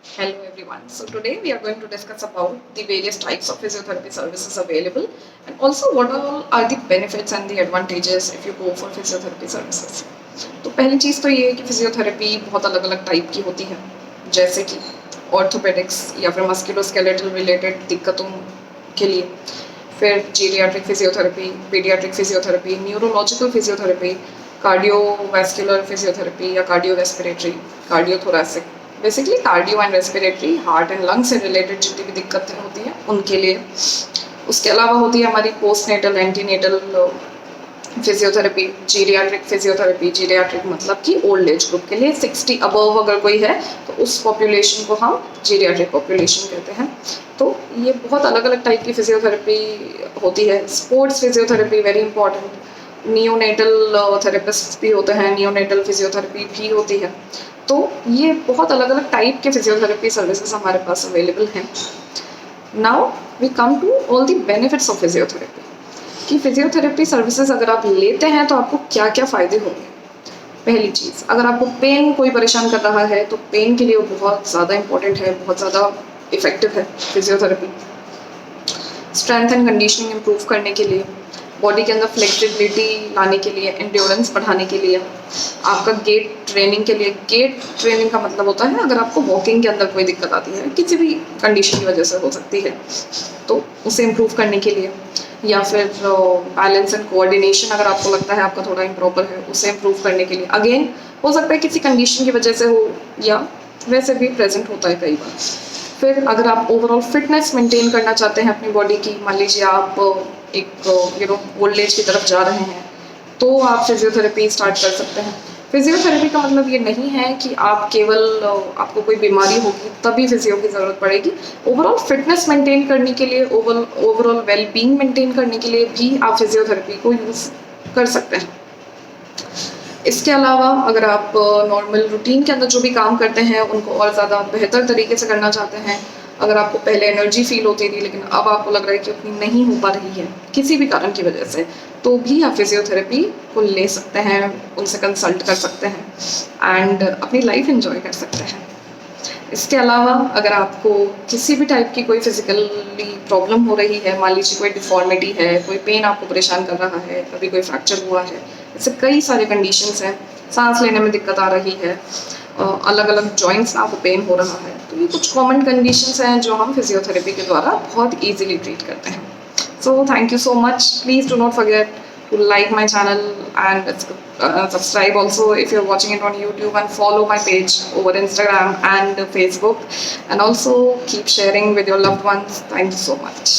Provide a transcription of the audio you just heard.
Hello everyone. So today we are going to discuss about the various types of physiotherapy services available and also what all are the benefits and the advantages if you go for physiotherapy services. तो पहली चीज़ तो ये है कि physiotherapy बहुत अलग अलग type की होती है, जैसे कि ऑर्थोपेडिक्स या फिर मस्कुलोस्केलेटल रिलेटेड दिक्कतों के लिए, फिर geriatric physiotherapy, pediatric physiotherapy, neurological physiotherapy, cardiovascular physiotherapy या cardio respiratory, cardiothoracic, basically cardio and respiratory, heart and lung से रिलेटेड जितनी भी दिक्कतें होती हैं उनके लिए। उसके अलावा होती है हमारी postnatal antenatal physiotherapy, geriatric physiotherapy, geriatric मतलब कि ओल्ड एज ग्रुप के लिए 60 अबव अगर कोई है तो उस पॉपुलेशन को हम जीरियाट्रिक पॉपुलेशन कहते हैं। तो ये बहुत अलग अलग टाइप की फिजियोथेरेपी होती है। Sports physiotherapy very important, neonatal therapist भी होते हैं, नियोनेटल फिजियोथेरेपी भी होती है। तो ये बहुत अलग अलग टाइप के फिजियोथेरेपी सर्विसेज हमारे पास अवेलेबल हैं। Now we come to all the benefits of physiotherapy कि फिजियोथेरेपी सर्विसेज अगर आप लेते हैं तो आपको क्या क्या फ़ायदे होंगे। पहली चीज़, अगर आपको पेन कोई परेशान कर रहा है तो पेन के लिए वो बहुत ज़्यादा इंपॉर्टेंट है, बहुत ज़्यादा इफ़ेक्टिव है physiotherapy. Strength and conditioning improve करने के लिए, बॉडी के अंदर फ्लेक्सिबिलिटी लाने के लिए, एंड्योरेंस बढ़ाने के लिए, आपका गेट ट्रेनिंग के लिए। गेट ट्रेनिंग का मतलब होता है अगर आपको वॉकिंग के अंदर कोई दिक्कत आती है, किसी भी कंडीशन की वजह से हो सकती है, तो उसे इम्प्रूव करने के लिए, या फिर बैलेंस एंड कोऑर्डिनेशन अगर आपको लगता है आपका थोड़ा इम्प्रॉपर है, उसे इम्प्रूव करने के लिए। अगेन हो सकता है किसी कंडीशन की वजह से हो या वैसे भी प्रेजेंट होता है कई बार। फिर अगर आप ओवरऑल फिटनेस मेंटेन करना चाहते हैं अपनी बॉडी की, मान लीजिए आप एक ओल्ड एज की तरफ जा रहे हैं, तो आप फिजियोथेरेपी स्टार्ट कर सकते हैं। फिजियोथेरेपी का मतलब ये नहीं है कि आप केवल आपको कोई बीमारी होगी तभी फिजियो की ज़रूरत पड़ेगी। ओवरऑल फिटनेस मेंटेन करने के लिए, ओवरऑल वेल बीइंग मेंटेन करने के लिए भी आप फिजियोथेरेपी को यूज़ कर सकते हैं। इसके अलावा अगर आप नॉर्मल रूटीन के अंदर जो भी काम करते हैं उनको और ज़्यादा बेहतर तरीके से करना चाहते हैं, अगर आपको पहले एनर्जी फील होती थी लेकिन अब आपको लग रहा है कि उतनी नहीं हो पा रही है किसी भी कारण की वजह से, तो भी आप फिजियोथेरेपी को ले सकते हैं, उनसे कंसल्ट कर सकते हैं एंड अपनी लाइफ एंजॉय कर सकते हैं। इसके अलावा अगर आपको किसी भी टाइप की कोई फिजिकली प्रॉब्लम हो रही है, मान लीजिए कोई डिफॉर्मिटी है, कोई पेन आपको परेशान कर रहा है, कभी कोई फ्रैक्चर हुआ है, ऐसे कई सारे कंडीशंस हैं, सांस लेने में दिक्कत आ रही है, अलग अलग जॉइंट्स में आपको पेन हो रहा है, तो ये कुछ कॉमन कंडीशंस हैं जो हम फिजियोथेरेपी के द्वारा बहुत ईजिली ट्रीट करते हैं। So thank you so much. Please do not forget to like my channel and subscribe also if you're watching it on YouTube, and follow my page over Instagram and Facebook, and also keep sharing with your loved ones. Thank you so much.